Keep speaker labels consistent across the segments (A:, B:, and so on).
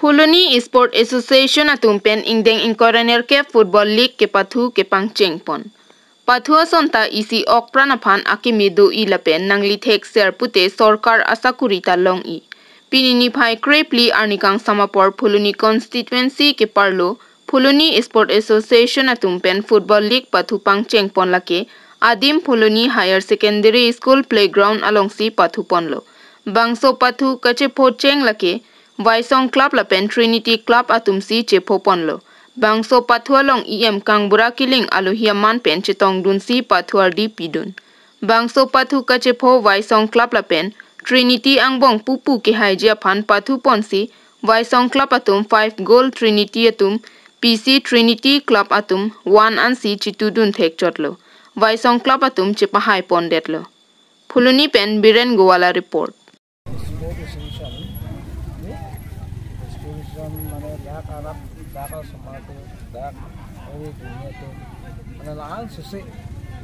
A: Phuloni Sport Association atumpen ingdeng inkoraner ke Football League ke pathu ke pangchengpon. Pathu asonta isi okpran aphan akimido I lapen nangli thek ser pute sorkar asakurita long I. Pinini phai krepli arnikang samapor Phuloni constituency ke parlo Phuloni Sport Association atumpen Football League pathu pangchengpon lake adim Phuloni Higher Secondary School playground alongsi pathu ponlo. Bangso pathu kache pocheng lake Vaisong Club lapen Trinity Club atumsi chepo ponlo. Bangso pathualong EM kangbura kiling aluhiaman pen chetong dunsi pathuardi pidun. Bangso pathu kachepo Vaisong Club lapen Trinity angbong pupu KEHAI aphan pathu ponsi Vaisong Club atum 5 goal Trinity atum PC Trinity Club atum 1 ansi chitudun thek chotlo. Vaisong Club atum chepahai pondetlo. Phuloni pen Biren Gowala report.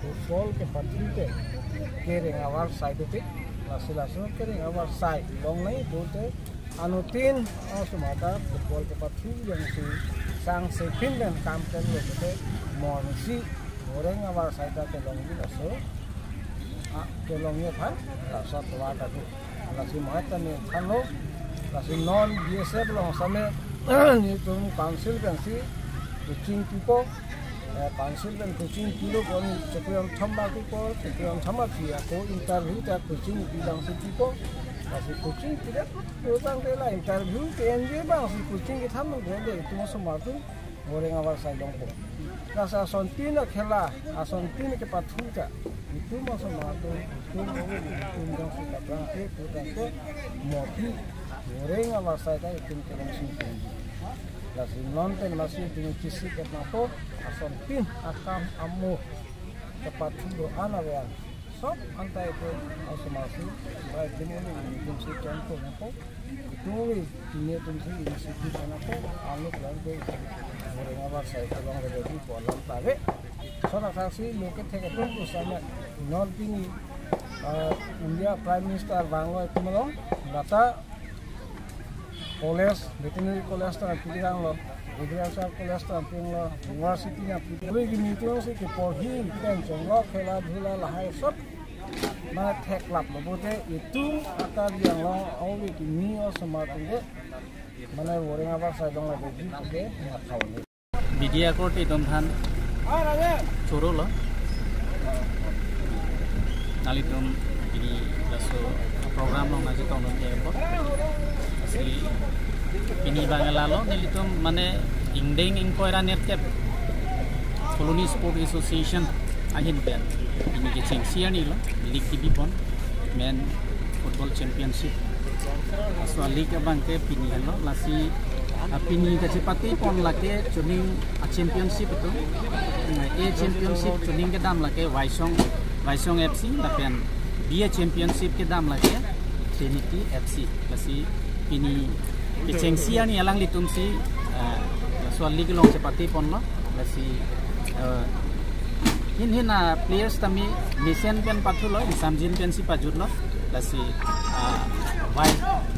B: Football ke patrite kering awar side te lasu kering awar side long nahi bote anutin semata football ke patri yang si sang se pin dan kam kan bote monsi orang awar side ke long ni lasu ke long ni phan lasu twa ta lasu mahata ni thano lasu non BSF long same ni tum council kan si coaching people council dan coaching kilo kon cepuan thamba ko cepuan thamba kia ko interview ta coaching bilang si tipo masih coaching tidak orang rela interview PNJ bang si coaching kita mengede itu semua tu orang awal saya dong ko rasa sontina khela asontina ke pathuka itu semua tu itu dong kita bang ke ko moti orang awal saya itu ke lasi nonton lasi dengan kisi kenapo ason pin akam amu tepat do anawan sob antai itu asomasi baik ini fungsi contoh napo itu ini fungsi institusi kenapo anu kelanjut orang awal saya tolong rezeki kolam tabe sorak saksi loket thek itu sama non pini India Prime Minister Bangla itu melong data college veterinary college ta pilong lo agriculture college ta pilong lo university na pilong gi meeting se ke porhi pen jonglo khela dhula lahai sob ma thek club lo bote itu akar yang lo awi ki ni o samatunge mana orang apa sai dong la deji ke na khawni media court idom than choro lo nalitum ini laso program lo ngaji tahun ke ini Bangla lo nilitum mane ingdeng inkoira netkep Phuloni Sport Association ahin pen ini ke chingsia ni lo league TV pon men football championship aswa league bangke pini lo lasi pini ke cepati pon lake chuning championship itu championship chuning ke dam lake Vaisong FC lapen B championship ke dam lake Trinity FC lasi ini kecengsian ni alang litumsi soal ligi long cepati pon lo lasi hin players tami misen pen pathu lo samjin pen si pajut lo lasi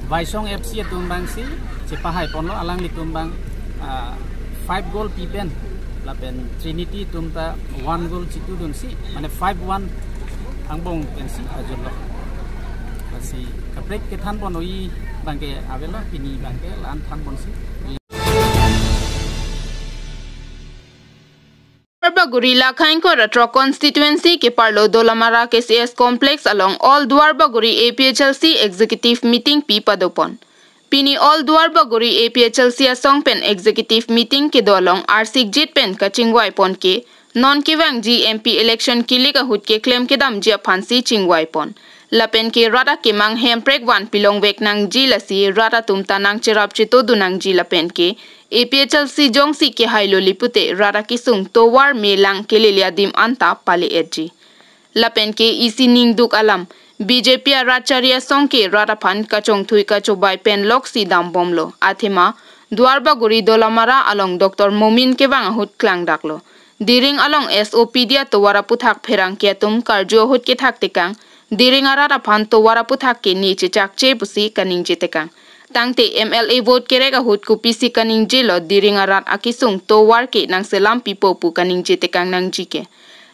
B: Vaisong FC tumbang si cepahai pon lo alang litumbang 5 goal pipen lapen Trinity tumta 1 goal citu dun si mane 5-1 angbong pen si pajut lo lasi kaprek ke than pon oi bangke avelo pini bangke lan than bonsi
A: Duarbagori Lakhainko Ratro constituency ke parlo Dolomara KCS complex along all Duarbagori APHLC executive meeting pi padopon pini all Duarbagori APHLC ASONG pen executive meeting ke dolong arsik jit pen kachingvai pon ke non kevang MP election kilik ahut ke klem kedam ji aphansi chingvai pon lapen ke rata akemang Hemprek wan pilong vek nangji lasi rata tumta nang chrap cheto du nangji lapen ke APHLC jongsi KEHAI LEPUTE rata kisung towar melang kelelia dim anta pale edji lapen ke isi ningduk alam BJP Racharya songke rata phan kachong thui kachobai pen loksi dam bomlo athema Duarbagori Dolomara along Doctor Momin kevang ahut klang daklo diring along SOP dia towara puthak pherang ke tum karjo hut ke thak tekang diring arara phan towara puthak ke ni chechak che pusi kaning chetekang Tangte MLA vote kerek ahut ku PC kaning jelo diring arat akisung to war ke nang selam pipo pu kaning jete kang nang jike.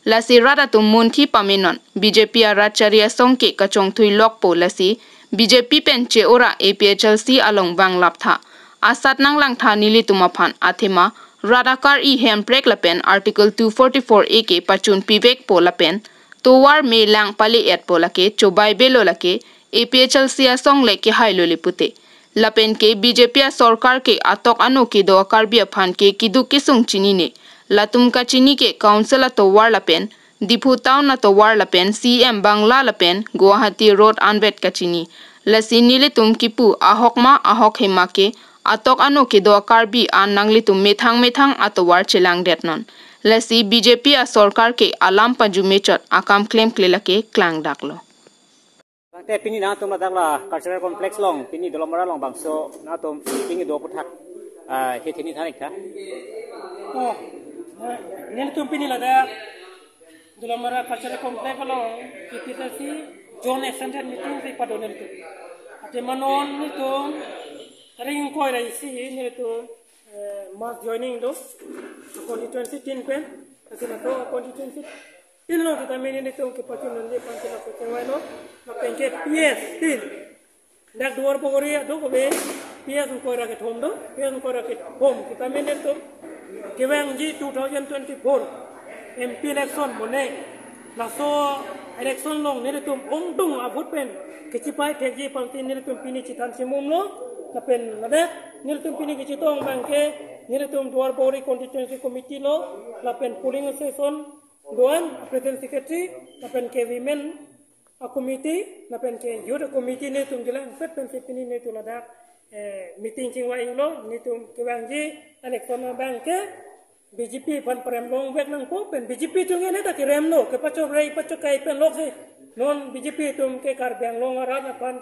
A: Lasi rada tu munti pamenon BJP arat charia song ke kachong thui lok po lasi BJP penche ora APHLC along vang laptha. Asat nang lang tha nili tumaphan athema radakar Hemprek lapen article 244 AK pachun pivek po lapen to war me lang pali et po lake chobai belo lake APHLC ASONG le KEHAI lo LEPUTE. Lapen ke BJP सरकार के आतोक अनो के दो अकारबी अपहान के किदु किसुंग चिनी ने लातुम का चिनी के काउंसिल तो वार लपेन दिफुताव न तो वार लपेन CEM Bangla लपेन गुवाहाटी रोड अनबेट का चिनी लसी नीले तुम किपु आहोकमा आहोक हेमा के आतोक अनो के दो अकारबी आन नंगली तुम मेथांग आतो वार चेलांग डेटनन लसी BJP सरकार के आलाम पंजुमे चट आकाम क्लेम क्लेलके क्लांग डाकलो
C: Te pini na tum ladang cultural complex long pini Dolomara long bangso na tum pini do putak hetini thanik tha.
D: Oh, nil tum pini lada Dolomara cultural complex long kita si John Center meeting si pado nil tu. Ate manon nil tum ring koi rai si nil tu mass joining do constituency tin pen kasi na to constituency tin lo kita meni nil tum ke pachun nil panchila kachingvai lo na penke PS tin dak Duarbagori do ko be PS ko ra ke thom do PS ko ra ke thom kita meni tum kevang ji 2024 MP election mone na so election long nil tum ongdung ahut pen kechipai thegi pangtin nil tum pini chitan simum lo na pen lade nil tum pini ke chitong bangke nil tum Duarbagori constituency committee lo la pen polling session doan president secretary na pen ke women a committee na pen ke youth committee ne tum jela pet pen sepini ne tu lada meeting chingwai lo ne tum kevang ji election bangke BJP pan prem long wek nang po pen BJP tu ngene ta kirem lo ke pacho rei pacho kai pen lok se non BJP tum ke kar bang long ara na pan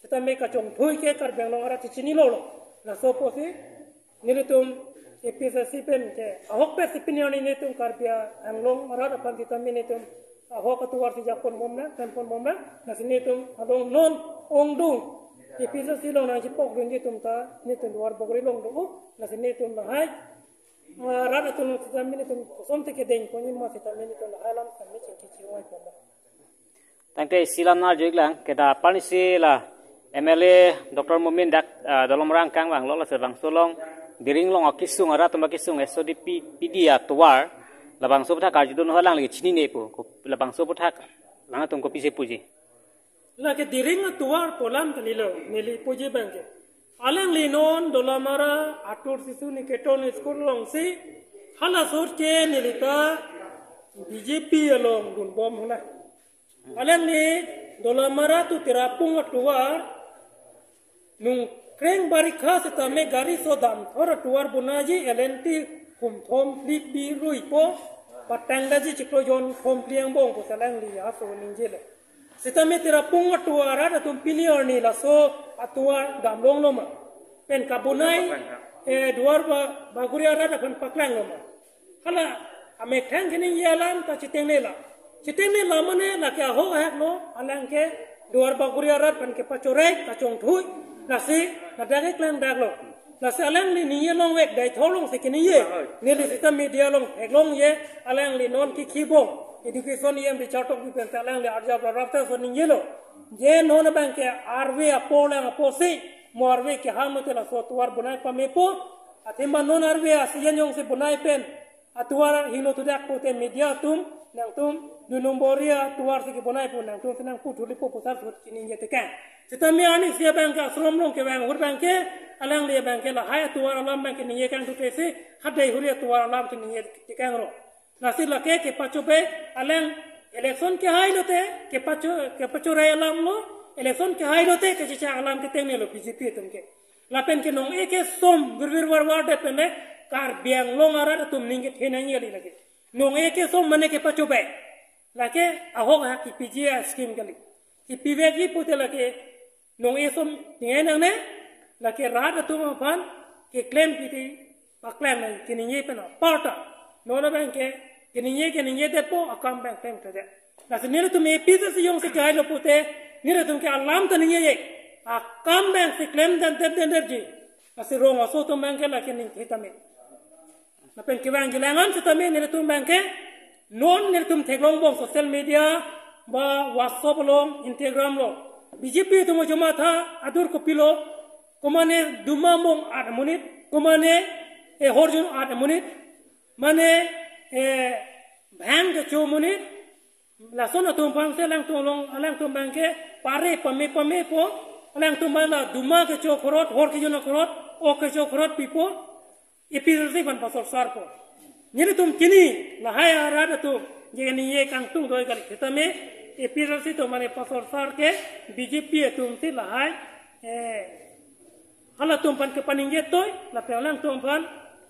D: seta me ka chong thui ke kar bang long ara chini lo la so po se ne tum APHLC pen ke ahok pe sipini ne tum kar bia ang long ara na pan seta me ne tum ahok atuar si japon bomna tempon bomna na sini tum adong non ongdung APHLC long na jipok dunji tum ta ne tum Duarbagori long do na sini tum na hai rada tu kita mini tu somte ke deng koni ma kita mini tu halam kami cengki ciwai poma.
C: Tangte silam na joglang kita panisi la MLA Doctor Momin dak Dolomara kang bang lo la serang solong diring long akisung ara tu makisung SOD PD atuar la bang so putak kajidun halang lagi chini ne pu la bang so putak langa tum kopi se puji.
D: La ke diring atuar polam tanilo nili puji bangke. Alang linon Dolomara atur sisu ni keton school long si hala sort ke nilita BJP along dun bom hula alang ni Dolomara tu terapung atuar nung kreng barikha setame gari sodam or atuar bunaji elenti kum thom lipi ruipo patangdaji chiklo jon khom pliang bong ko salang li aso ninjele setame terapung atuar ada tum pilior ni la so atuar damlong loma pen kabunai Duarbagori ada pen paklang loma kala ame thang kini yalam ta chiteng ne la mane la kya ho hak no alang ke Duarbagori ada pen ke pachorek ka chong thui nasi nadake klang daglo nasi alang ni ye long wek dai tholong se kini ye ne li system media long eglong ye alang li non ki khibong education yem bi chatok bi pen alang li arja rapta so ni ye lo je non bank ke arwe apolang aposi morwe ke hamate la sotuar bunai pamepo athima non arwe asian yong se bunai pen atuar hilo tu dak pote media tum nang tum nunomboria tuar se ke bunai pun nang tum senang putu lipo posal sot kini ye tekan setami ani sia bank asrom long ke bang hur bank ke alang le bank la hay tuar alam bank ni ye kan tu tese hadai huria tuar alam kini ye tekan ro nasi la ke pachobe alang election ke hai lote ke pacho rai alam lo election ke hai lote ke chicha alam ke teng ne lo BJP tumke lapen ke nong eke som virvir war de pene kar biang long ara tum ninge thenang yeli lagi nong eke som mane ke pachobe lake ahok ha ki PGA scheme kali ki pivegi pute lake nong e som ngenang ne lake rat tum aphan ke klem piti paklem ne kininge pena parta nona banke kininge depo akam bank tem tade lase nire tum e pizza si yong se kai lo pute nire tum ke alam ta ninge ye akam bang si klem dan energy asi rong aso tu bang ke laki ning hitame lapen kevang gilangan sitame nile tu bang ke non nile tu teglong bong social media ba WhatsApp long Instagram lo BJP tu mo joma tha adur ko pilo komane dumamong 8 menit komane horjun 8 menit mane bang ke 2 menit lason atum bang se lang tolong alang tu bang ke pare pame po alang tu mala duma ke chokrot hor ke jono krot o ke chokrot pipo epirsi ban pasor sarpo nyeri tum kini la hai arada tu jeni ye kang tung doi kali kitame epirsi to mane pasor sar ke BJP tum ti la hai hala tum pan ke paningye toy la pe alang tum pan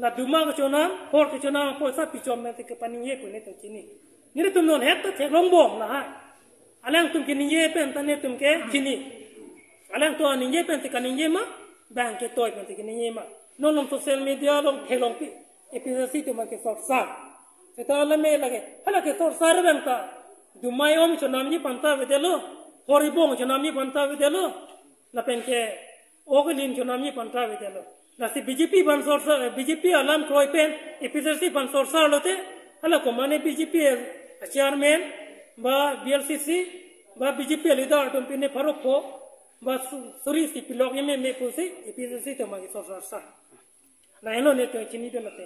D: la duma ke chonam hor ke chonam po sa pichom me ke paningye ko ne to kini nyeri tum non het te longbom la hai alang tum kini ye pen tane tum ke kini alang to aninye pen te kaninye ma bang ke toy pen te kaninye ma non long social media long thelong pi epirsi to ma ke sor sa eta la me lage hala ke sor sar bang ta dumai om chonam ni panta vedelo horibong chonam ni panta vedelo la pen ke oglin chonam ni panta vedelo la si BJP ban sor sa BJP alam kroi pen epirsi ban sor sa lote hala ko mane BJP chairman ba BLCC ba BJP leader tum pine faroko ba suri si pilong me pusi epirsi to ma ke sor sa la eno ne to chini de la te